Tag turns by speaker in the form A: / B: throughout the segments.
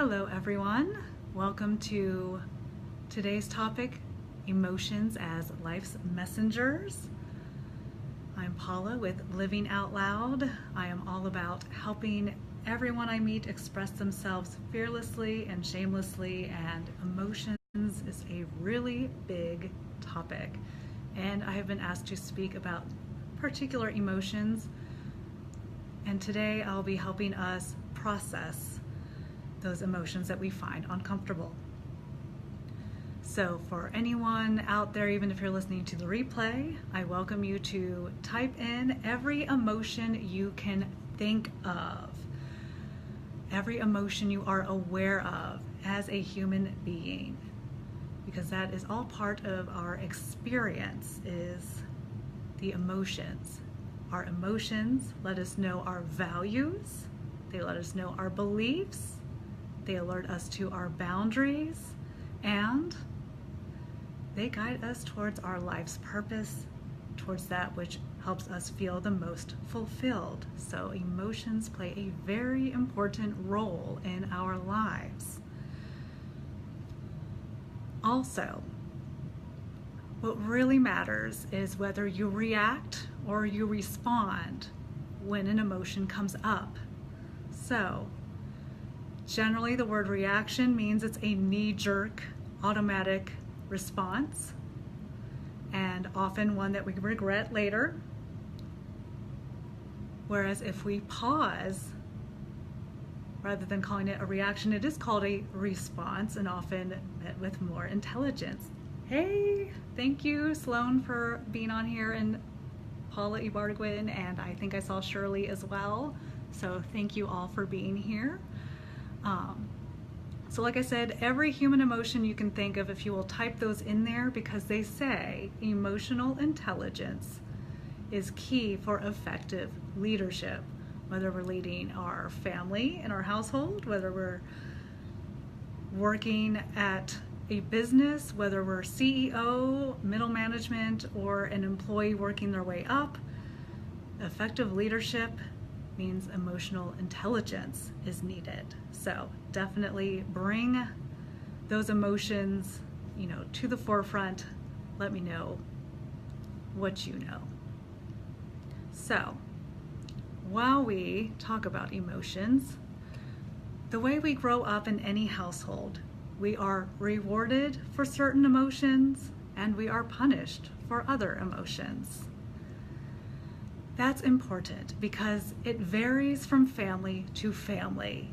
A: Hello everyone, welcome to today's topic, emotions as life's messengers. I'm Paula with Living Out Loud. I am all about helping everyone I meet express themselves fearlessly and shamelessly, and emotions is a really big topic. And I have been asked to speak about particular emotions, and today I'll be helping us process those emotions that we find uncomfortable. So for anyone out there, even if you're listening to the replay, I welcome you to type in every emotion you can think of, every emotion you are aware of as a human being, because that is all part of our experience, is the emotions. Our emotions let us know our values, they let us know our beliefs, they alert us to our boundaries, and they guide us towards our life's purpose, towards that which helps us feel the most fulfilled. So emotions play a very important role in our lives. Also, what really matters is whether you react or you respond when an emotion comes up. So, generally, the word reaction means it's a knee-jerk, automatic response, and often one that we regret later. Whereas if we pause, rather than calling it a reaction, it is called a response, and often met with more intelligence. Hey, thank you, Sloan, for being on here, and Paula Ibargwin, and I think I saw Shirley as well. So thank you all for being here. So like I said, every human emotion you can think of, if you will type those in there, because they say emotional intelligence is key for effective leadership, whether we're leading our family in our household, whether we're working at a business, whether we're CEO, middle management, or an employee working their way up. Effective leadership means emotional intelligence is needed. So definitely bring those emotions, to the forefront. Let me know what you know. So while we talk about emotions, the way we grow up in any household, we are rewarded for certain emotions and we are punished for other emotions. That's important because it varies from family to family.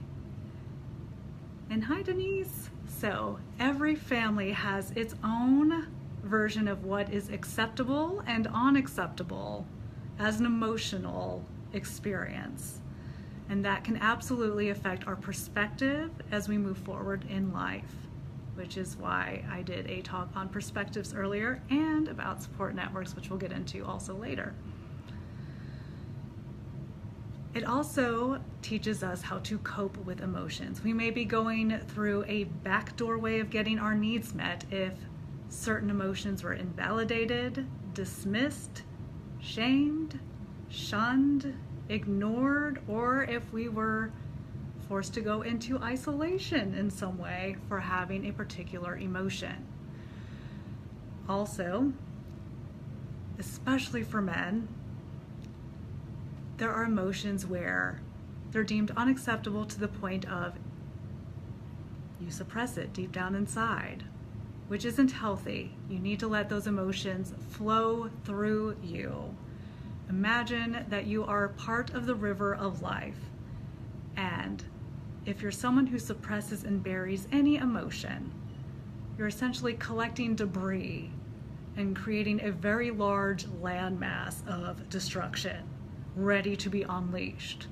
A: And hi, Denise. So every family has its own version of what is acceptable and unacceptable as an emotional experience. And that can absolutely affect our perspective as we move forward in life, which is why I did a talk on perspectives earlier and about support networks, which we'll get into also later. It also teaches us how to cope with emotions. We may be going through a backdoor way of getting our needs met if certain emotions were invalidated, dismissed, shamed, shunned, ignored, or if we were forced to go into isolation in some way for having a particular emotion. Also, especially for men, there are emotions where they're deemed unacceptable to the point of you suppress it deep down inside, which isn't healthy. You need to let those emotions flow through you. Imagine that you are part of the river of life, and if you're someone who suppresses and buries any emotion, you're essentially collecting debris and creating a very large landmass of destruction ready to be unleashed.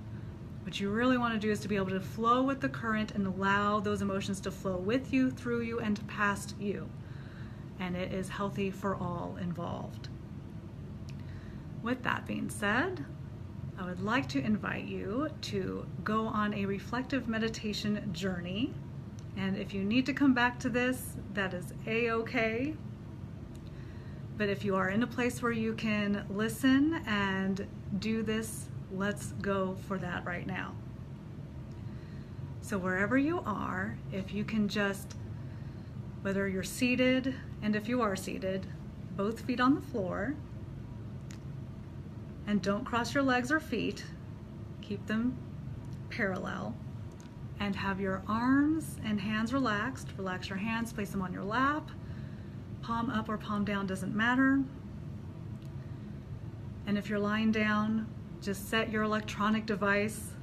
A: What you really want to do is to be able to flow with the current and allow those emotions to flow with you, through you, and past you. And it is healthy for all involved. With that being said, I would like to invite you to go on a reflective meditation journey. And if you need to come back to this, that is a-okay. But if you are in a place where you can listen and do this, let's go for that right now. So wherever you are, if you can just, whether you're seated, and if you are seated, both feet on the floor, and don't cross your legs or feet, keep them parallel, and have your arms and hands relaxed. Relax your hands, place them on your lap, palm up or palm down, doesn't matter. And if you're lying down, just set your electronic device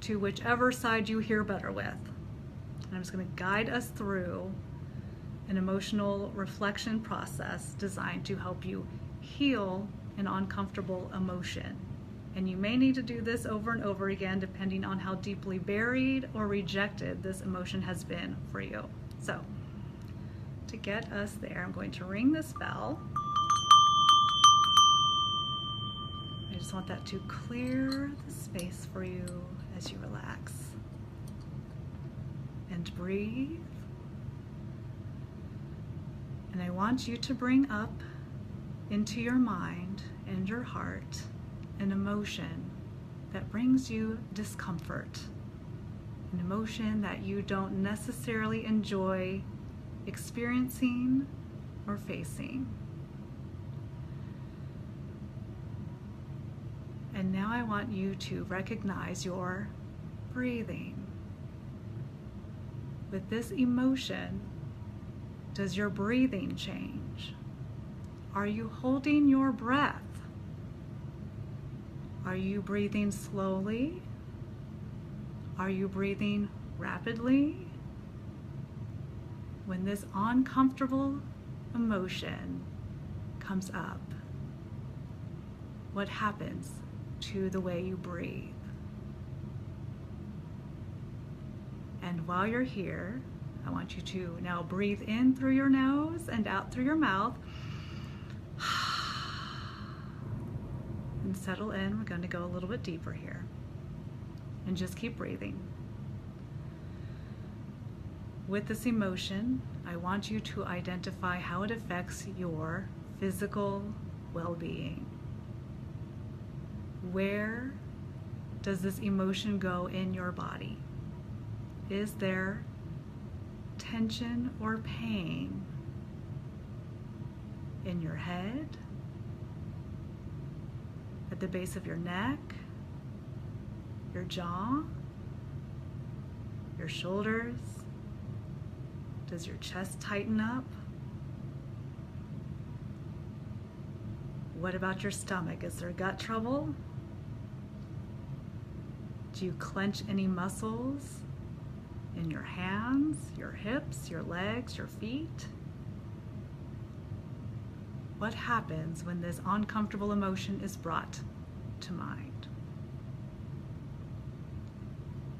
A: to whichever side you hear better with. And I'm just going to guide us through an emotional reflection process designed to help you heal an uncomfortable emotion. And you may need to do this over and over again depending on how deeply buried or rejected this emotion has been for you. So, to get us there, I'm going to ring this bell. I just want that to clear the space for you as you relax. And breathe. And I want you to bring up into your mind and your heart an emotion that brings you discomfort, an emotion that you don't necessarily enjoy experiencing or facing. And now I want you to recognize your breathing. With this emotion, does your breathing change? Are you holding your breath? Are you breathing slowly? Are you breathing rapidly? When this uncomfortable emotion comes up, what happens to the way you breathe? And while you're here, I want you to now breathe in through your nose and out through your mouth. And settle in. We're going to go a little bit deeper here. And just keep breathing. With this emotion, I want you to identify how it affects your physical well-being. Where does this emotion go in your body? Is there tension or pain in your head, at the base of your neck, your jaw, your shoulders? Does your chest tighten up? What about your stomach? Is there gut trouble? Do you clench any muscles in your hands, your hips, your legs, your feet? What happens when this uncomfortable emotion is brought to mind?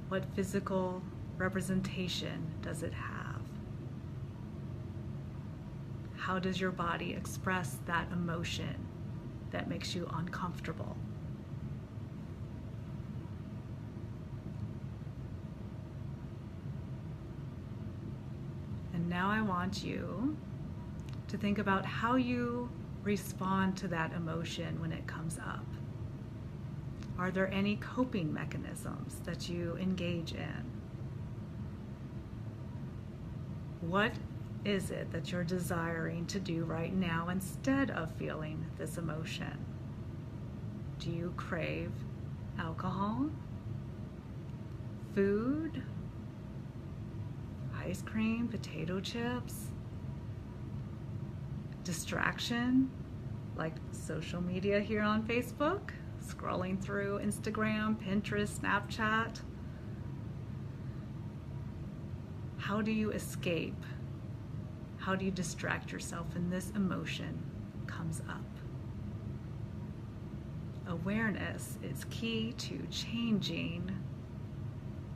A: What physical representation does it have? How does your body express that emotion that makes you uncomfortable? And now I want you to think about how you respond to that emotion when it comes up. Are there any coping mechanisms that you engage in? What is it that you're desiring to do right now instead of feeling this emotion? Do you crave alcohol, food, ice cream, potato chips, distraction, like social media here on Facebook, scrolling through Instagram, Pinterest, Snapchat? How do you escape? How do you distract yourself when this emotion comes up? Awareness is key to changing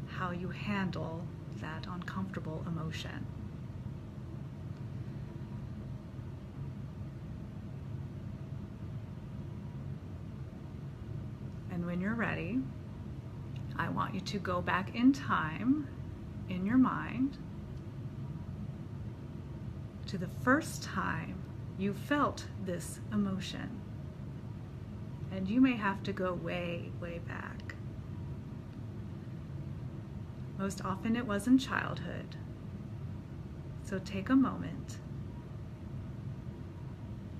A: how you handle that uncomfortable emotion. And when you're ready, I want you to go back in time in your mind to the first time you felt this emotion. And you may have to go way, way back. Most often it was in childhood. So take a moment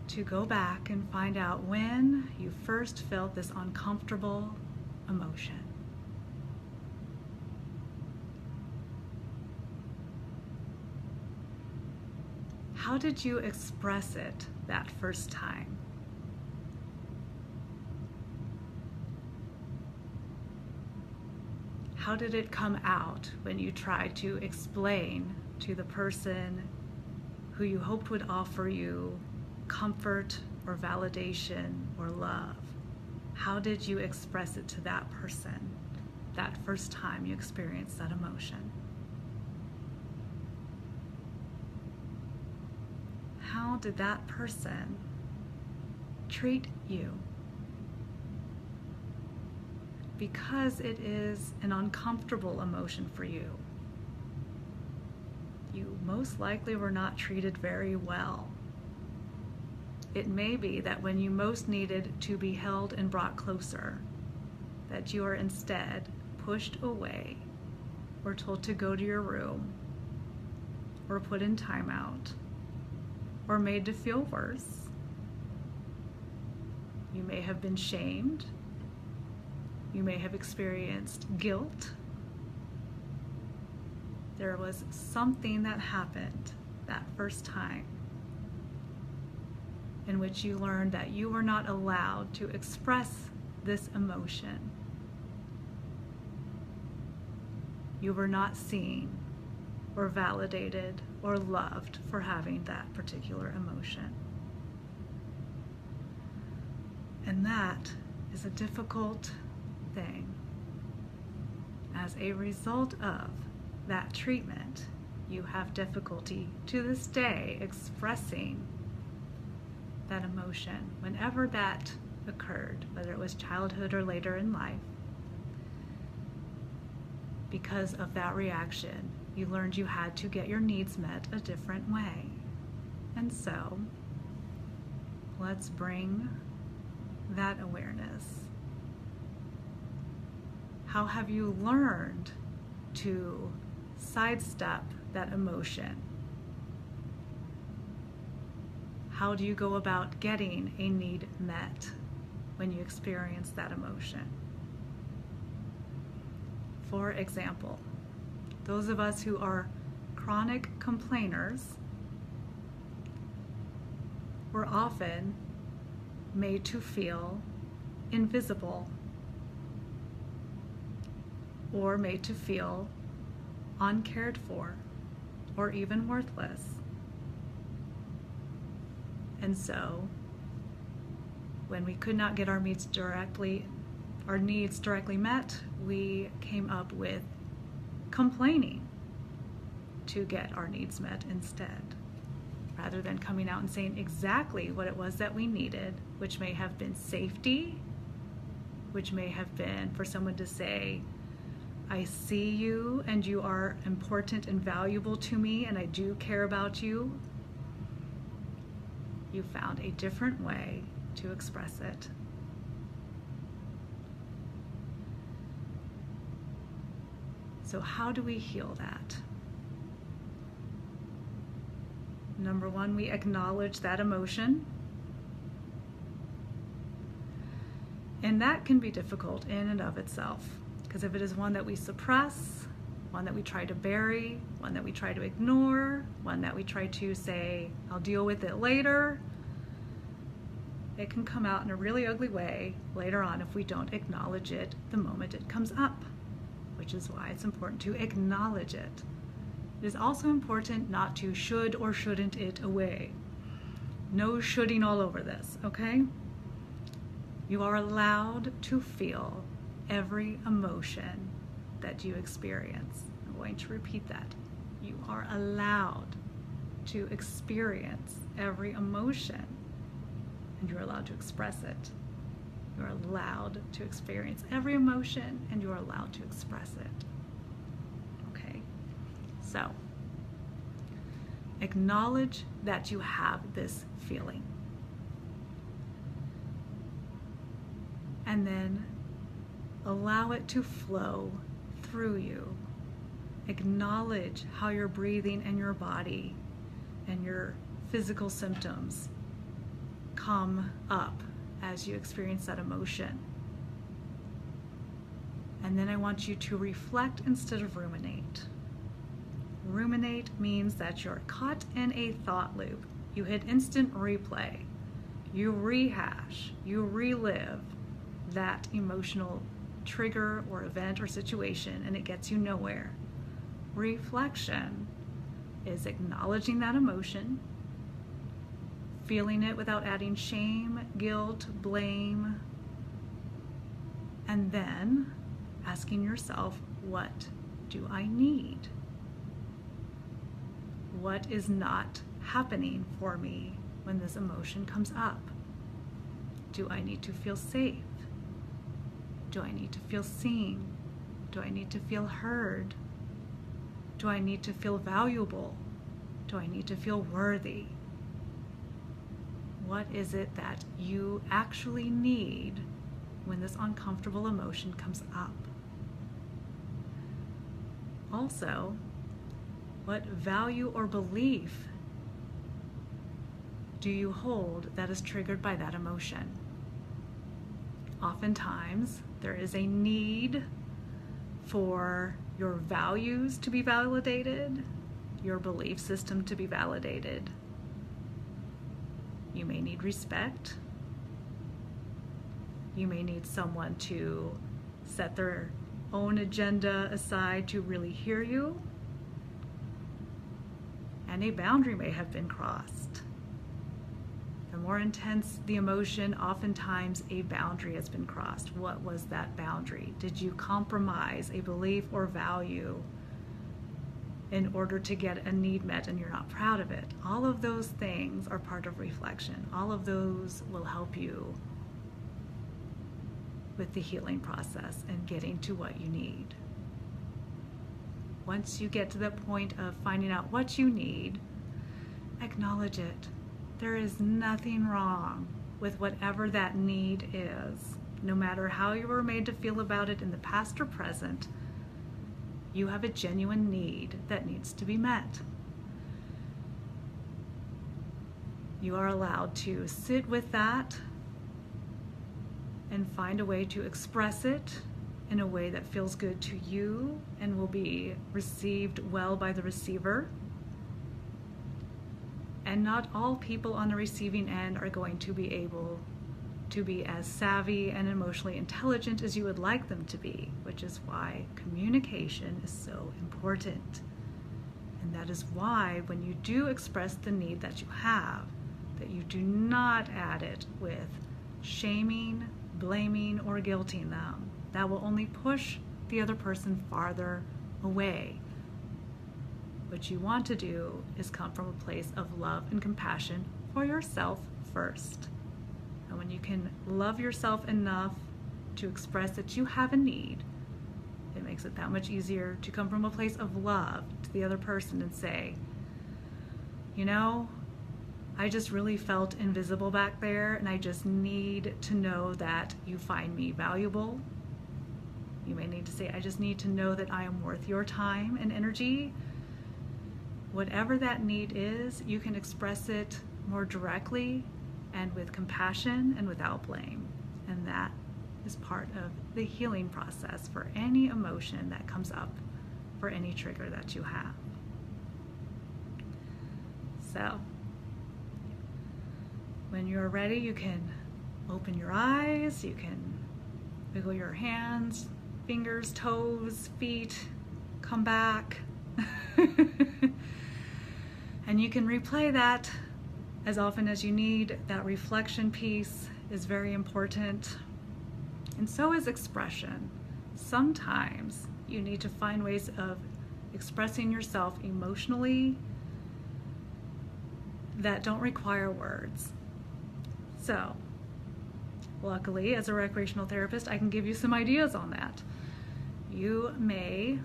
A: to go back and find out when you first felt this uncomfortable emotion. How did you express it that first time? How did it come out when you tried to explain to the person who you hoped would offer you comfort or validation or love? How did you express it to that person that first time you experienced that emotion? How did that person treat you? Because it is an uncomfortable emotion for you, you most likely were not treated very well. It may be that when you most needed to be held and brought closer, that you are instead pushed away or told to go to your room or put in timeout or made to feel worse. You may have been shamed. You may have experienced guilt. There was something that happened that first time in which you learned that you were not allowed to express this emotion. You were not seen or validated or loved for having that particular emotion. And that is a difficult thing. As a result of that treatment, you have difficulty to this day expressing that emotion whenever that occurred, whether it was childhood or later in life. Because of that reaction, you learned you had to get your needs met a different way. And so, let's bring that awareness. How have you learned to sidestep that emotion? How do you go about getting a need met when you experience that emotion? For example, those of us who are chronic complainers were often made to feel invisible or made to feel uncared for or even worthless. And so, when we could not get our needs directly met, we came up with complaining to get our needs met instead, rather than coming out and saying exactly what it was that we needed, which may have been safety, which may have been for someone to say, I see you and you are important and valuable to me and I do care about you. You found a different way to express it. So how do we heal that? Number one, we acknowledge that emotion. And that can be difficult in and of itself, because if it is one that we suppress, one that we try to bury, one that we try to ignore, one that we try to say, I'll deal with it later, it can come out in a really ugly way later on if we don't acknowledge it the moment it comes up, which is why it's important to acknowledge it. It is also important not to should or shouldn't it away. No shoulding all over this, okay? You are allowed to feel every emotion that you experience. I'm going to repeat that. You are allowed to experience every emotion, and you're allowed to express it. You're allowed to experience every emotion, and you're allowed to express it. Okay? So, acknowledge that you have this feeling. And then allow it to flow through you Acknowledge how your breathing and your body and your physical symptoms come up as you experience that emotion. And then I want you to reflect instead of ruminate. Ruminate means that you're caught in a thought loop. You hit instant replay. You rehash, you relive that emotional trigger or event or situation, and it gets you nowhere. Reflection is acknowledging that emotion, feeling it without adding shame, guilt, blame, and then asking yourself, what do I need? What is not happening for me when this emotion comes up? Do I need to feel safe? Do I need to feel seen? Do I need to feel heard? Do I need to feel valuable? Do I need to feel worthy? What is it that you actually need when this uncomfortable emotion comes up? Also, what value or belief do you hold that is triggered by that emotion? Oftentimes, there is a need for your values to be validated, your belief system to be validated. You may need respect. You may need someone to set their own agenda aside to really hear you. And a boundary may have been crossed. The more intense the emotion, oftentimes a boundary has been crossed. What was that boundary? Did you compromise a belief or value in order to get a need met and you're not proud of it? All of those things are part of reflection. All of those will help you with the healing process and getting to what you need. Once you get to the point of finding out what you need, acknowledge it. There is nothing wrong with whatever that need is. No matter how you were made to feel about it in the past or present, you have a genuine need that needs to be met. You are allowed to sit with that and find a way to express it in a way that feels good to you and will be received well by the receiver. And not all people on the receiving end are going to be able to be as savvy and emotionally intelligent as you would like them to be, which is why communication is so important. And that is why when you do express the need that you have, that you do not add it with shaming, blaming, or guilting them. That will only push the other person farther away. What you want to do is come from a place of love and compassion for yourself first. And when you can love yourself enough to express that you have a need, it makes it that much easier to come from a place of love to the other person and say, you know, I just really felt invisible back there, and I just need to know that you find me valuable. You may need to say, I just need to know that I am worth your time and energy. Whatever that need is, you can express it more directly and with compassion and without blame. And that is part of the healing process for any emotion that comes up, for any trigger that you have. So, when you're ready, you can open your eyes, you can wiggle your hands, fingers, toes, feet, come back. And you can replay that as often as you need. That reflection piece is very important. And so is expression. Sometimes you need to find ways of expressing yourself emotionally that don't require words. So, luckily, as a recreational therapist, I can give you some ideas on that. You may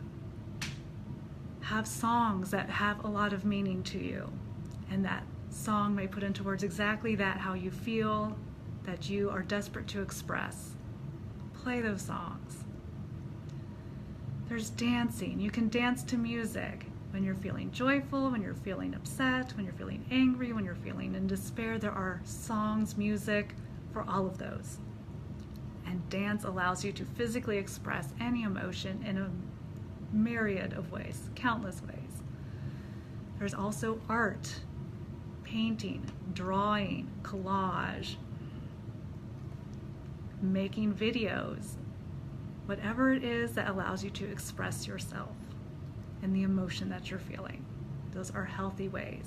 A: have songs that have a lot of meaning to you, and that song may put into words exactly that, how you feel, that you are desperate to express. Play those songs. There's dancing. You can dance to music. When you're feeling joyful, when you're feeling upset, when you're feeling angry, when you're feeling in despair, there are songs, music for all of those. And dance allows you to physically express any emotion in a myriad of ways, countless ways. There's also art, painting, drawing, collage, making videos, whatever it is that allows you to express yourself and the emotion that you're feeling. Those are healthy ways.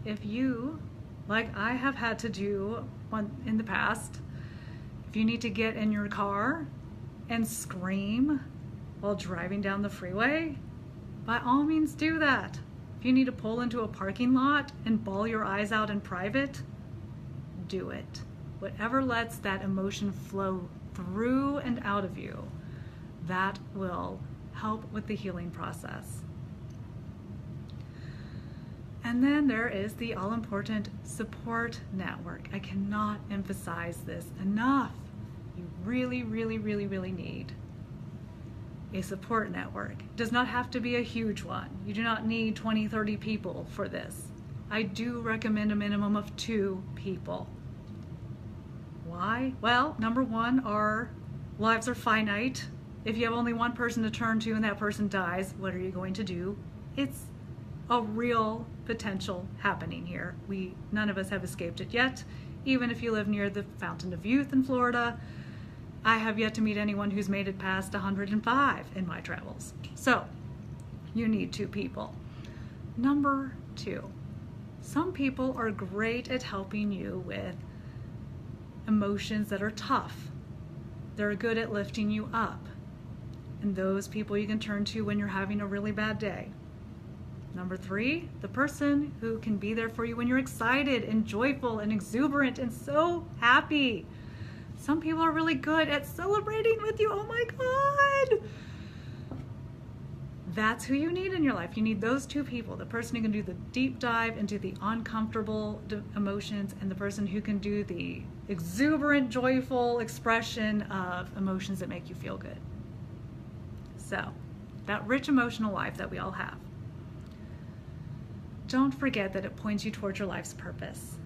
A: If you, like I have had to do in the past, if you need to get in your car and scream while driving down the freeway, by all means do that. If you need to pull into a parking lot and bawl your eyes out in private, do it. Whatever lets that emotion flow through and out of you, that will help with the healing process. And then there is the all-important support network. I cannot emphasize this enough. You really, really, really, really need a support network. It does not have to be a huge one. You do not need 20, 30 people for this. I do recommend a minimum of 2 people. Why? Well, number one, our lives are finite. If you have only one person to turn to and that person dies, what are you going to do? It's a real potential happening here. None of us have escaped it yet. Even if you live near the Fountain of Youth in Florida, I have yet to meet anyone who's made it past 105 in my travels. So you need 2 people. Number 2, some people are great at helping you with emotions that are tough. They're good at lifting you up. And those people you can turn to when you're having a really bad day. Number 3, the person who can be there for you when you're excited and joyful and exuberant and so happy. Some people are really good at celebrating with you. Oh my God! That's who you need in your life. You need those 2 people. The person who can do the deep dive into the uncomfortable emotions and the person who can do the exuberant, joyful expression of emotions that make you feel good. So, that rich emotional life that we all have. Don't forget that it points you towards your life's purpose.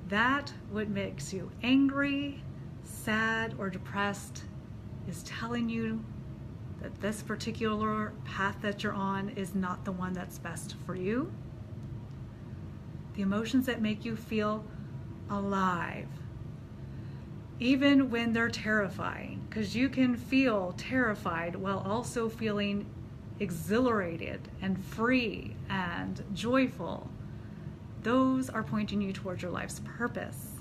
A: That what makes you angry, sad, or depressed is telling you that this particular path that you're on is not the one that's best for you. The emotions that make you feel alive, even when they're terrifying, because you can feel terrified while also feeling exhilarated and free and joyful. Those are pointing you towards your life's purpose.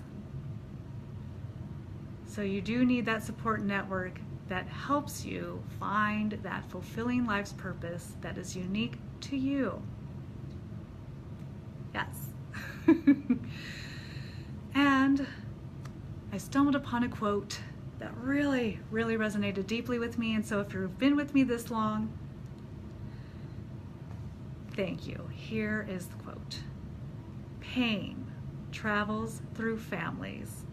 A: So you do need that support network that helps you find that fulfilling life's purpose that is unique to you. Yes. And I stumbled upon a quote that really, really resonated deeply with me. And so if you've been with me this long, thank you. Here is the quote. Pain travels through families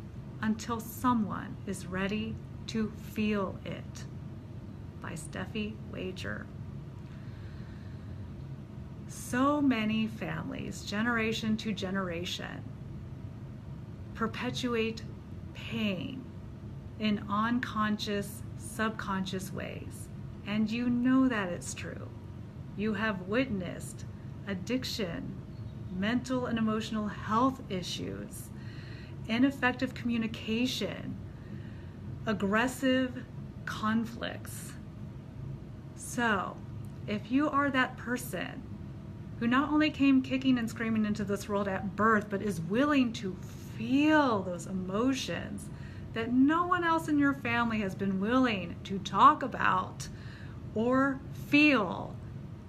A: until someone is ready to feel it, by Steffi Wager. So many families, generation to generation, perpetuate pain in unconscious, subconscious ways. And you know that it's true. You have witnessed addiction, mental and emotional health issues, ineffective communication, aggressive conflicts. So, if you are that person who not only came kicking and screaming into this world at birth, but is willing to feel those emotions that no one else in your family has been willing to talk about or feel,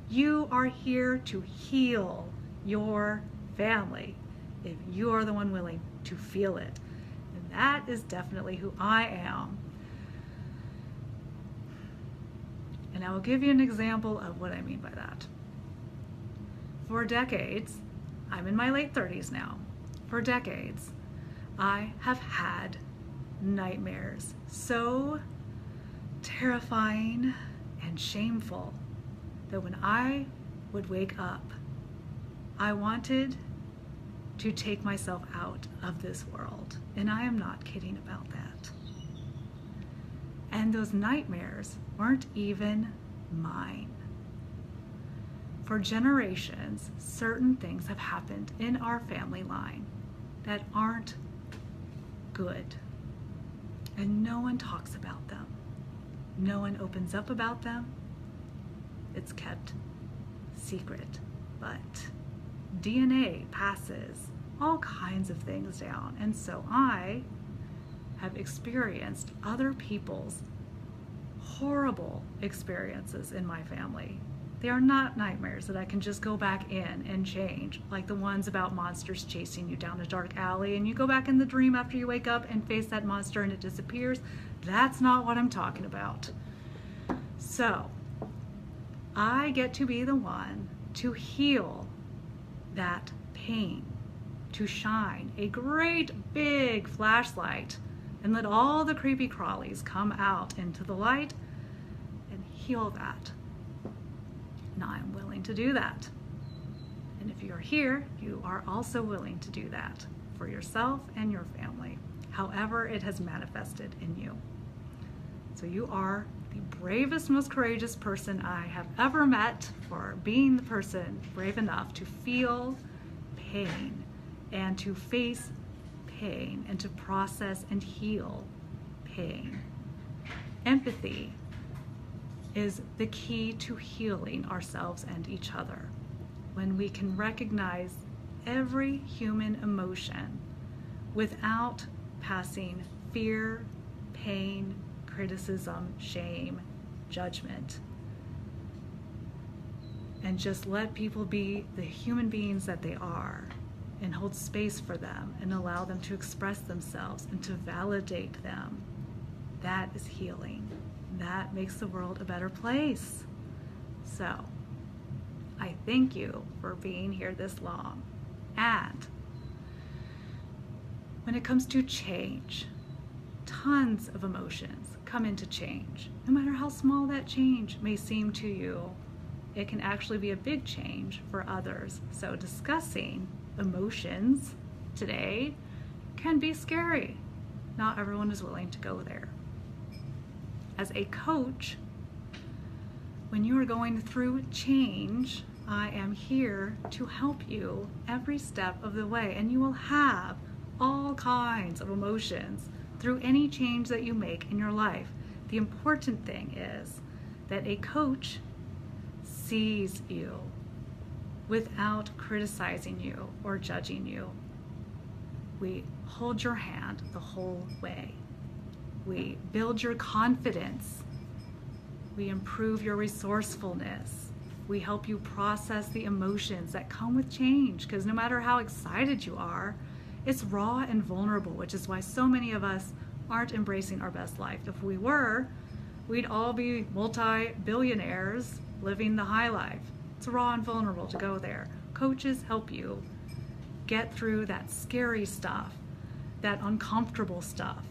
A: you are here to heal your family if you are the one willing to feel it. And that is definitely who I am. And I will give you an example of what I mean by that. For decades, I'm in my late 30s now, for decades, I have had nightmares so terrifying and shameful that when I would wake up, I wanted to take myself out of this world. And I am not kidding about that. And those nightmares weren't even mine. For generations, certain things have happened in our family line that aren't good. And no one talks about them. No one opens up about them. It's kept secret. But DNA passes all kinds of things down. And so I have experienced other people's horrible experiences in my family. They are not nightmares that I can just go back in and change, like the ones about monsters chasing you down a dark alley and you go back in the dream after you wake up and face that monster and it disappears. That's not what I'm talking about. So I get to be the one to heal that pain, to shine a great big flashlight and let all the creepy crawlies come out into the light and heal that. And I'm willing to do that. And if you're here, you are also willing to do that for yourself and your family, however it has manifested in you. So you are the bravest, most courageous person I have ever met for being the person brave enough to feel pain and to face pain and to process and heal pain. Empathy is the key to healing ourselves and each other. When we can recognize every human emotion without passing fear, pain, criticism, shame, judgment, and just let people be the human beings that they are and hold space for them and allow them to express themselves and to validate them, that is healing. That makes the world a better place. So, I thank you for being here this long. And when it comes to change, tons of emotions come into change. No matter how small that change may seem to you, it can actually be a big change for others. So discussing emotions today can be scary. Not everyone is willing to go there. As a coach, when you are going through change, I am here to help you every step of the way, and you will have all kinds of emotions through any change that you make in your life. The important thing is that a coach sees you without criticizing you or judging you. We hold your hand the whole way. We build your confidence. We improve your resourcefulness. We help you process the emotions that come with change, because no matter how excited you are, it's raw and vulnerable, which is why so many of us aren't embracing our best life. If we were, we'd all be multi-billionaires living the high life. It's raw and vulnerable to go there. Coaches help you get through that scary stuff, that uncomfortable stuff,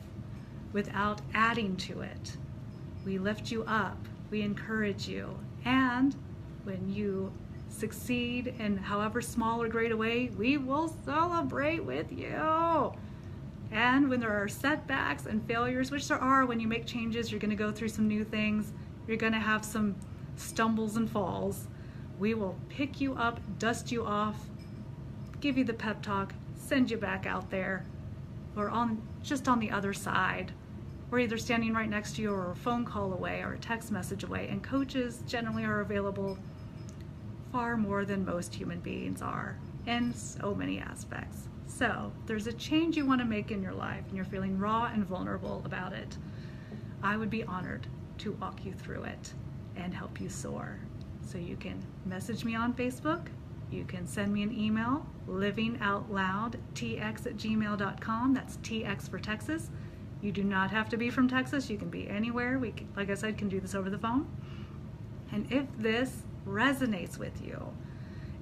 A: without adding to it. We lift you up, we encourage you, and when you succeed in however small or great a way, we will celebrate with you. And when there are setbacks and failures, which there are when you make changes, you're going to go through some new things, you're going to have some stumbles and falls, we will pick you up, dust you off, give you the pep talk, send you back out there. We're just on the other side. We're either standing right next to you or a phone call away or a text message away, and coaches generally are available far more than most human beings are in so many aspects. So if there's a change you want to make in your life and you're feeling raw and vulnerable about it, I would be honored to walk you through it and help you soar. So you can message me on Facebook, you can send me an email, livingoutloudtx@gmail.com. That's TX for Texas. You do not have to be from Texas. You can be anywhere. We, like I said, can do this over the phone. And if this resonates with you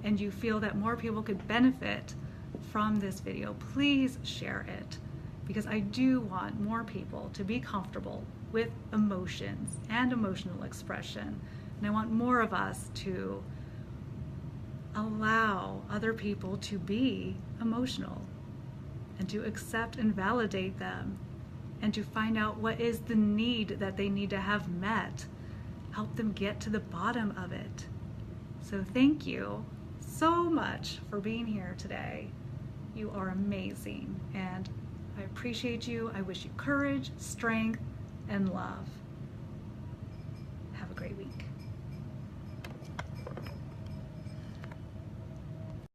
A: and you feel that more people could benefit from this video, please share it, because I do want more people to be comfortable with emotions and emotional expression. And I want more of us to allow other people to be emotional and to accept and validate them and to find out what is the need that they need to have met. Help them get to the bottom of it. So thank you so much for being here today. You are amazing, and I appreciate you. I wish you courage, strength, and love. Have a great week.